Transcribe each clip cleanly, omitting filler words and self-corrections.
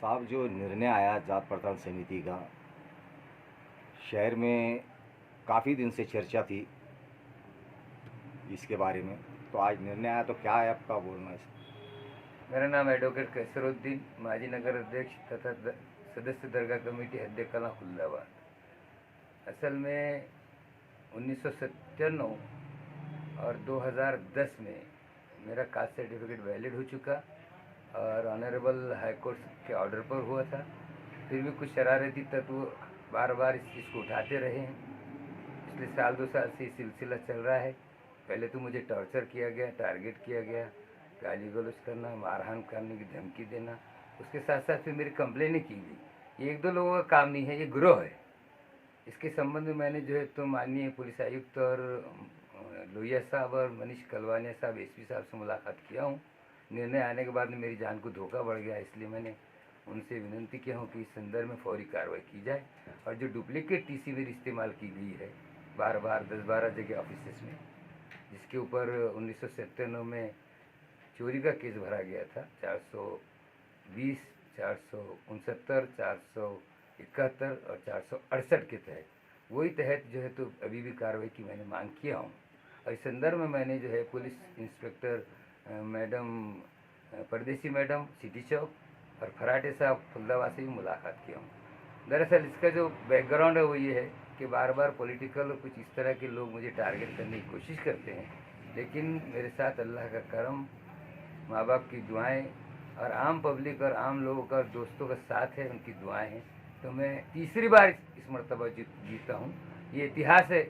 साहब, जो निर्णय आया जात पड़ताल समिति का, शहर में काफ़ी दिन से चर्चा थी इसके बारे में, तो आज निर्णय आया तो क्या है आपका बोलना है? मेरा नाम एडवोकेट कैसरुद्दीन, माजी नगर अध्यक्ष तथा सदस्य दरगाह कमेटी हद्दे कला खुल्दाबाद। असल में 1997 और 2010 में मेरा कास्ट सर्टिफिकेट वैलिड हो चुका और ऑनरेबल हाई कोर्ट के ऑर्डर पर हुआ था। फिर भी कुछ शरारती तत्व बार बार इस चीज़ को उठाते रहे हैं। पिछले साल 2 साल से ये सिलसिला चल रहा है। पहले तो मुझे टॉर्चर किया गया, टारगेट किया गया, गाली गलौज करना, मारहान करने की धमकी देना। उसके साथ साथ फिर मेरी कंप्लेनें की गई। ये एक दो लोगों का काम नहीं है, ये गिरोह है। इसके संबंध में मैंने जो है तो माननीय पुलिस आयुक्त और लोहिया साहब और मनीष कलवानिया साहब एसपी साहब से मुलाकात किया हूँ। निर्णय आने के बाद में मेरी जान को धोखा बढ़ गया, इसलिए मैंने उनसे विनती किया हूँ कि इस संदर्भ में फौरी कार्रवाई की जाए। और जो डुप्लीकेट टीसी मेरी इस्तेमाल की गई है बार बार 10-12 जगह ऑफिस में, जिसके ऊपर 1997 में चोरी का केस भरा गया था 420, 469, 471 और 468 के तहत, वही तहत जो है तो अभी भी कार्रवाई की मैंने मांग किया हूँ। और इस संदर्भ में मैंने जो है पुलिस इंस्पेक्टर मैडम परदेसी मैडम सिटी चौक और फराटे साहब फुल्दाबाद से भी मुलाकात किया हूँ। दरअसल इसका जो बैकग्राउंड है वो ये है कि बार बार पॉलिटिकल और कुछ इस तरह के लोग मुझे टारगेट करने की कोशिश करते हैं, लेकिन मेरे साथ अल्लाह का करम, माँ बाप की दुआएं और आम पब्लिक और आम लोगों का, दोस्तों का साथ है, उनकी दुआएं हैं। तो मैं तीसरी बार इस मरतबा जीता हूँ। ये इतिहास है,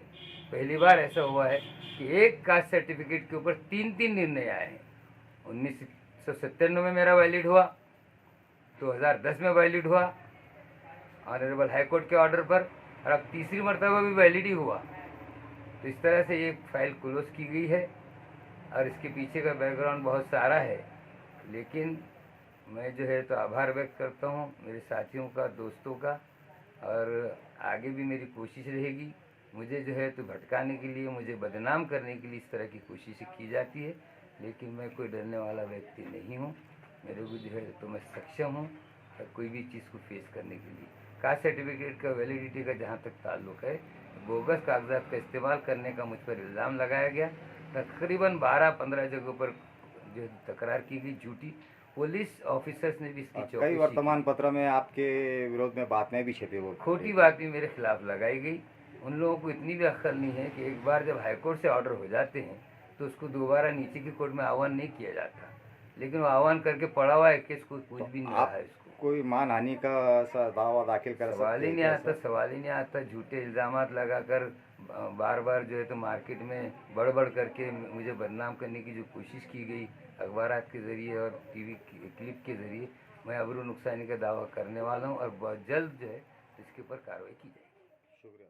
पहली बार ऐसा हुआ है कि एक कास्ट सर्टिफिकेट के ऊपर 3-3 निर्णय आए हैं। 1997 में मेरा वैलिड हुआ, 2010 में वैलिड हुआ ऑनरेबल हाई कोर्ट के ऑर्डर पर, और अब तीसरी मरतबा भी वैलिड ही हुआ। तो इस तरह से ये फाइल क्लोज की गई है और इसके पीछे का बैकग्राउंड बहुत सारा है। लेकिन मैं जो है तो आभार व्यक्त करता हूँ मेरे साथियों का, दोस्तों का, और आगे भी मेरी कोशिश रहेगी। मुझे जो है तो भटकाने के लिए, मुझे बदनाम करने के लिए इस तरह की कोशिशें की जाती है, लेकिन मैं कोई डरने वाला व्यक्ति नहीं हूँ। मेरे को जो है तो मैं सक्षम हूँ और कोई भी चीज़ को फेस करने के लिए। कास्ट सर्टिफिकेट का वैलिडिटी का जहाँ तक ताल्लुक़ है, बोगस कागजात का इस्तेमाल करने का मुझ पर इल्ज़ाम लगाया गया। तकरीबन 12-15 जगहों पर जो तकरार की गई झूठी। पुलिस ऑफिसर्स ने भी इसकी कई चौकसी वर्तमान पत्र में आपके विरोध में बातें भी छपी, वो खोटी बात भी मेरे खिलाफ लगाई गई। उन लोगों को इतनी भी अक्ल नहीं है कि एक बार जब हाईकोर्ट से ऑर्डर हो जाते हैं तो उसको दोबारा नीचे की कोर्ट में आह्वान नहीं किया जाता, लेकिन वो आह्वान करके पड़ा हुआ है केस, कोई कुछ भी नहीं रहा है। इसको कोई मानहानि का ऐसा दावा दाखिल कर सकते हैं? सवाल ही नहीं आता। झूठे इल्ज़ाम लगाकर बार बार जो है तो मार्केट में बढ़ करके मुझे बदनाम करने की जो कोशिश की गई अखबारात के ज़रिए और टीवी क्लिप के ज़रिए, मैं अबरू नुकसानी का दावा करने वाला हूँ और बहुत जल्द जो है इसके ऊपर कार्रवाई की जाएगी। शुक्रिया।